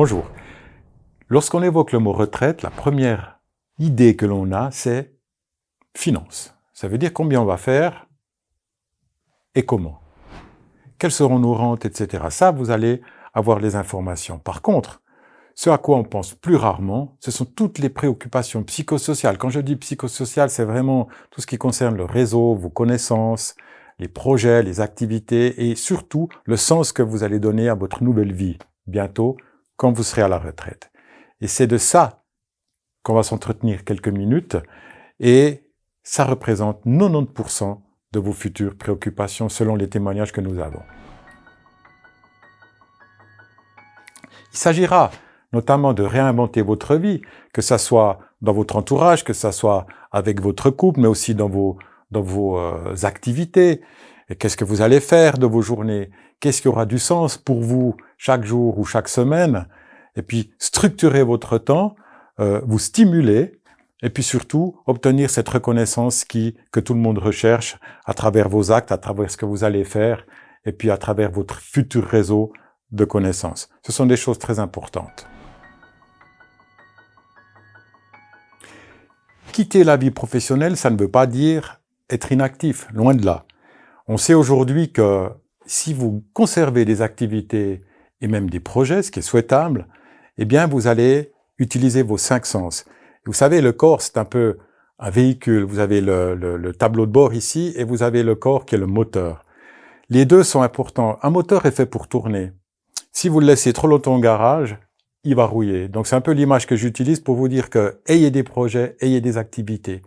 Bonjour. Lorsqu'on évoque le mot retraite, la première idée que l'on a, c'est finance. Ça veut dire combien on va faire et comment. Quelles seront nos rentes, etc. Ça, vous allez avoir les informations. Par contre, ce à quoi on pense plus rarement, ce sont toutes les préoccupations psychosociales. Quand je dis psychosocial, c'est vraiment tout ce qui concerne le réseau, vos connaissances, les projets, les activités et surtout le sens que vous allez donner à votre nouvelle vie bientôt quand vous serez à la retraite. Et c'est de ça qu'on va s'entretenir quelques minutes et ça représente 90% de vos futures préoccupations selon les témoignages que nous avons. Il s'agira notamment de réinventer votre vie, que ce soit dans votre entourage, que ce soit avec votre couple, mais aussi dans vos activités. Et qu'est-ce que vous allez faire de vos journées? Qu'est-ce qui aura du sens pour vous chaque jour ou chaque semaine? Et puis structurer votre temps, vous stimuler, et puis surtout obtenir cette reconnaissance que tout le monde recherche à travers vos actes, à travers ce que vous allez faire, et puis à travers votre futur réseau de connaissances. Ce sont des choses très importantes. Quitter la vie professionnelle, ça ne veut pas dire être inactif, loin de là. On sait aujourd'hui que si vous conservez des activités et même des projets, ce qui est souhaitable, eh bien vous allez utiliser vos 5 sens. Vous savez, le corps, c'est un peu un véhicule. Vous avez le tableau de bord ici et vous avez le corps qui est le moteur. Les deux sont importants. Un moteur est fait pour tourner. Si vous le laissez trop longtemps au garage, il va rouiller. Donc c'est un peu l'image que j'utilise pour vous dire que ayez des projets, ayez des activités.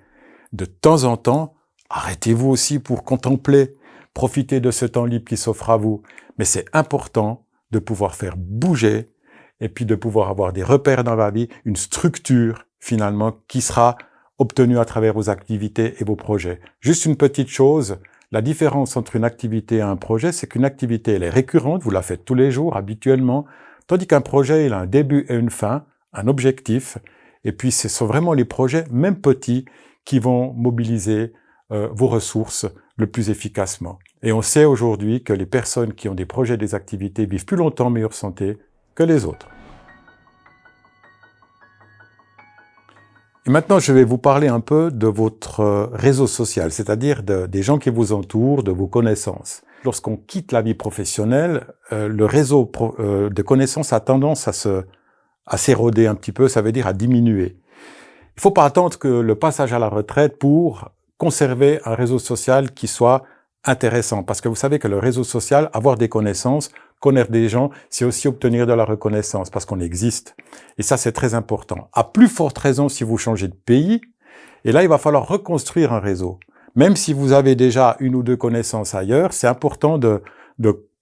De temps en temps, arrêtez-vous aussi pour contempler, profiter de ce temps libre qui s'offre à vous. Mais c'est important de pouvoir faire bouger et puis de pouvoir avoir des repères dans la vie, une structure finalement qui sera obtenue à travers vos activités et vos projets. Juste une petite chose, la différence entre une activité et un projet, c'est qu'une activité, elle est récurrente, vous la faites tous les jours, habituellement, tandis qu'un projet, il a un début et une fin, un objectif, et puis ce sont vraiment les projets, même petits, qui vont mobiliser vos ressources le plus efficacement. Et on sait aujourd'hui que les personnes qui ont des projets, des activités, vivent plus longtemps en meilleure santé que les autres. Et maintenant, je vais vous parler un peu de votre réseau social, c'est-à-dire des gens qui vous entourent, de vos connaissannes. Lorsqu'on quitte la vie professionnelle, le réseau de connaissances a tendance à s'éroder un petit peu, ça veut dire à diminuer. Il ne faut pas attendre que le passage à la retraite pour conserver un réseau social qui soit intéressant. Parce que vous savez que le réseau social, avoir des connaissances, connaître des gens, c'est aussi obtenir de la reconnaissance parce qu'on existe. Et ça, c'est très important. À plus forte raison si vous changez de pays. Et là, il va falloir reconstruire un réseau. Même si vous avez déjà une ou deux connaissances ailleurs, c'est important de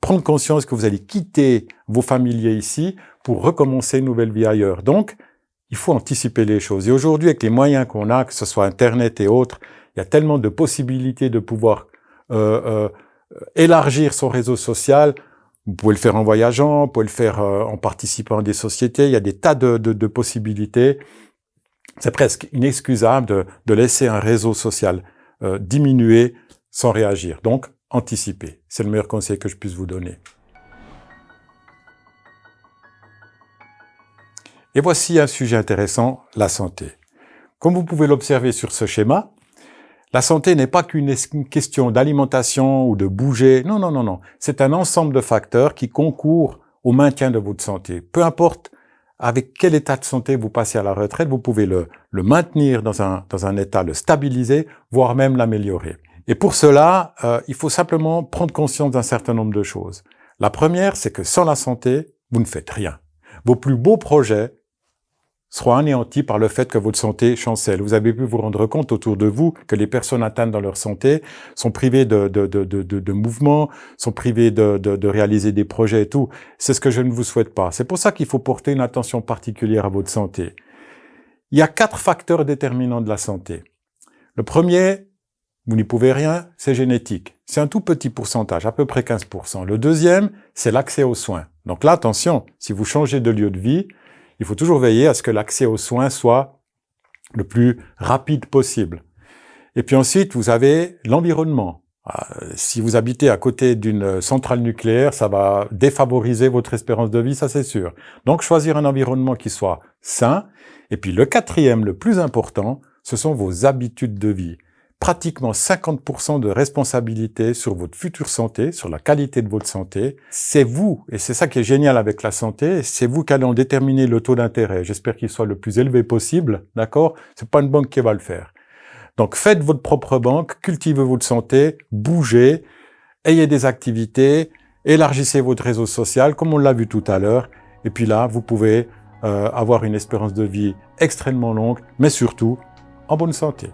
prendre conscience que vous allez quitter vos familiers ici pour recommencer une nouvelle vie ailleurs. Donc, il faut anticiper les choses. Et aujourd'hui, avec les moyens qu'on a, que ce soit Internet et autres, il y a tellement de possibilités de pouvoir élargir son réseau social. Vous pouvez le faire en voyageant, vous pouvez le faire en participant à des sociétés. Il y a des tas de possibilités. C'est presque inexcusable de laisser un réseau social diminuer sans réagir. Donc, anticipez. C'est le meilleur conseil que je puisse vous donner. Et voici un sujet intéressant, la santé. Comme vous pouvez l'observer sur ce schéma, la santé n'est pas qu'une question d'alimentation ou de bouger. Non, non, non, non. C'est un ensemble de facteurs qui concourent au maintien de votre santé. Peu importe avec quel état de santé vous passez à la retraite, vous pouvez le maintenir dans un état, le stabiliser, voire même l'améliorer. Et pour cela, il faut simplement prendre conscience d'un certain nombre de choses. La première, c'est que sans la santé, vous ne faites rien. Vos plus beaux projets seront anéantis par le fait que votre santé chancelle. Vous avez pu vous rendre compte autour de vous que les personnes atteintes dans leur santé sont privées de mouvement, sont privées de réaliser des projets et tout. C'est ce que je ne vous souhaite pas. C'est pour ça qu'il faut porter une attention particulière à votre santé. Il y a 4 facteurs déterminants de la santé. Le premier, vous n'y pouvez rien, c'est génétique. C'est un tout petit pourcentage, à peu près 15%. Le deuxième, c'est l'accès aux soins. Donc là, attention, si vous changez de lieu de vie, il faut toujours veiller à ce que l'accès aux soins soit le plus rapide possible. Et puis ensuite, vous avez l'environnement. Si vous habitez à côté d'une centrale nucléaire, ça va défavoriser votre espérance de vie, ça c'est sûr. Donc choisir un environnement qui soit sain. Et puis le quatrième, le plus important, ce sont vos habitudes de vie. Pratiquement 50% de responsabilité sur votre future santé, sur la qualité de votre santé. C'est vous, et c'est ça qui est génial avec la santé, c'est vous qui allez en déterminer le taux d'intérêt. J'espère qu'il soit le plus élevé possible, d'accord? C'est pas une banque qui va le faire. Donc faites votre propre banque, cultivez votre santé, bougez, ayez des activités, élargissez votre réseau social, comme on l'a vu tout à l'heure, et puis là, vous pouvez avoir une espérance de vie extrêmement longue, mais surtout en bonne santé.